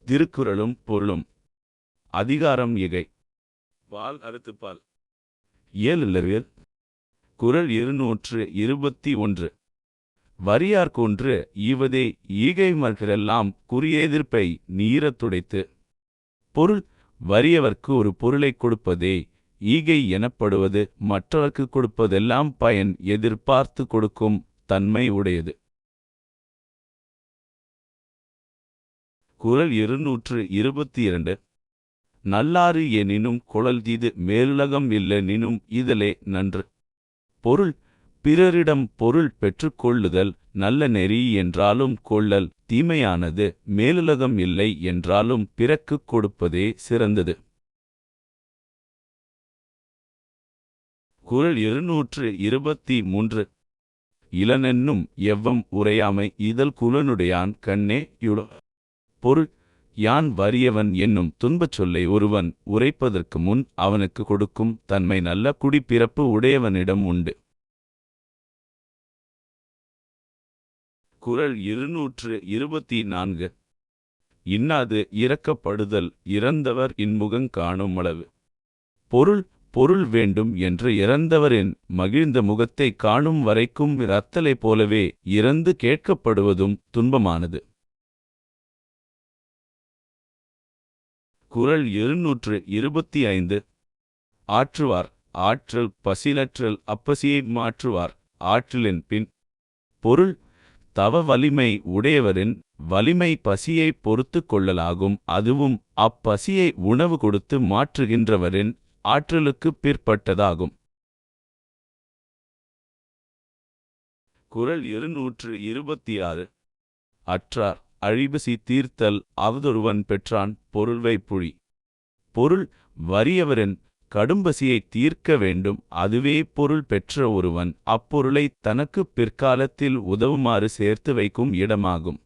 திருக்குறளும் பொருளும். அதிகாரம் எகை. பால் அறுத்துப்பால். இயலுலவியல். குறள் 221. வரியார்கொன்று ஈவதே ஈகைமர்களெல்லாம் குறியெதிர்ப்பை நீரத் துடைத்து. பொருள்: வறியவர்க்கு ஒரு பொருளைக் கொடுப்பதே ஈகை எனப்படுவது மற்றவர்க்குக் கொடுப்பதெல்லாம் பயன் எதிர்பார்த்து கொடுக்கும் தன்மை உடையது. குறள் 222. நல்லாறு எனினும் கொளல்தீது மேலுலகம் இல்லெனினும் இதலே நன்று. பொருள்: பிறரிடம் பொருள் பெற்றுக்கொள்ளுதல் நல்ல நெறி என்றாலும் கொள்ளல் தீமையானது, மேலுலகம் இல்லை என்றாலும் பிறர்க்குக் கொடுப்பதே சிறந்தது. குறள் 223. இலனென்னும் எவ்வம் உரையாமை இதழ் குலனுடையான் கண்ணே யுள. பொருள்: யான் வறியவன் என்னும் துன்பச் சொல்லை ஒருவன் உரைப்பதற்கு முன் அவனுக்கு கொடுக்கும் தன்மை நல்ல குடிப்பிறப்பு உடையவனிடம் உண்டு. குறள் 224. இன்னாது இரக்கப்படுதல் இறந்தவர் இன்முகங் காணும் அளவு. பொருள்: பொருள் வேண்டும் என்று இறந்தவரின் மகிழ்ந்த முகத்தை காணும் வரைக்கும் இரத்தலை போலவே இறந்து கேட்கப்படுவதும் துன்பமானது. குறள் 225. ஆற்றுவார் ஆற்றல் பசிலற்றல் அப்பசியை மாற்றுவார் ஆற்றலின் பின். பொருள்: தவ வலிமை உடையவரின் வலிமை பசியை பொறுத்து கொள்ளலாகும், அதுவும் அப்பசியை உணவு கொடுத்து மாற்றுகின்றவரின் ஆற்றலுக்குப் பிற்பட்டதாகும். குறள் 226. அற்றார் அழிபசி தீர்த்தல் அவதொருவன் பெற்றான் பொருள்வை புழி. பொருள்: வறியவரின் கடும்பசியை தீர்க்க வேண்டும், அதுவே பொருள் பெற்ற ஒருவன் அப்பொருளை தனக்கு பிற்காலத்தில் உதவுமாறு சேர்த்து வைக்கும் இடமாகும்.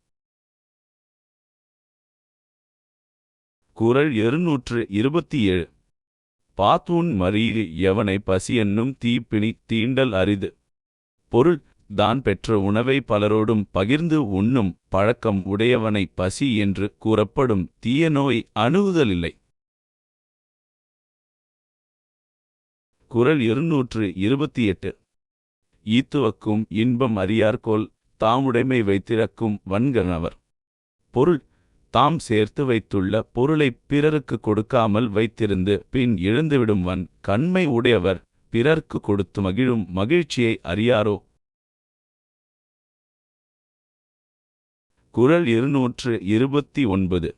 குறள் 227. பாத்தூன் மறீஇ எவனை பசியென்னும் தீப்பிணி தீண்டல் அரிது. பொருள்: தான் பெற்ற உணவை பலரோடும் பகிர்ந்து உண்ணும் பழக்கம் உடையவனை பசி என்று கூறப்படும் தீய நோய் அணுகுதலில்லை. குறள் 228. ஈத்துவக்கும் இன்பம் அறியார்கொல் தாமுடைமை வைத்திரக்கும் வன்கணவர். பொருள்: தாம் சேர்த்து வைத்துள்ள பொருளைப் பிறருக்கு கொடுக்காமல் வைத்திருந்து பின் இழந்துவிடும் வன் கண்மை உடையவர் பிறர்க்கு கொடுத்து மகிழும் மகிழ்ச்சியை அறியாரோ. குறள் 229.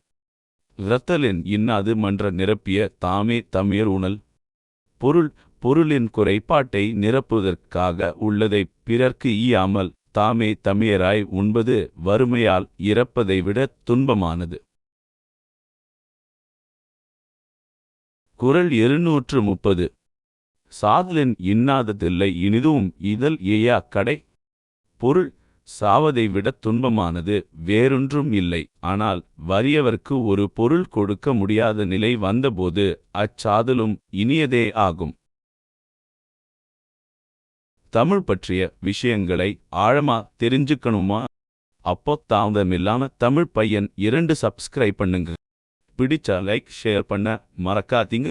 இரத்தலின் இன்னாது மன்ற நிரப்பிய தாமே தம்மியர் உணல். பொருள்: பொருளின் குறைபாட்டை நிரப்புவதற்காக உள்ளதைப் பிறர்க்கு ஈயாமல் தாமே தம்மியராய் உண்பது வறுமையால் இறப்பதை விட துன்பமானது. குறள் 230. சாதலின் இன்னாததில்லை இனிதும் இதழ் ஏயா கடை. பொருள்: சாவதை விட துன்பமானது வேறொன்றும் இல்லை, ஆனால் வறியவர்க்கு ஒரு பொருள் கொடுக்க முடியாத நிலை வந்தபோது அச்சாதலும் இனியதே ஆகும். தமிழ் பற்றிய விஷயங்களை ஆழமா தெரிஞ்சுக்கணுமா? அப்போ தாமதமில்லாம தமிழ் பையன் 2 சப்ஸ்கிரைப் பண்ணுங்க. பிடிச்சா லைக் ஷேர் பண்ண மறக்காதீங்க.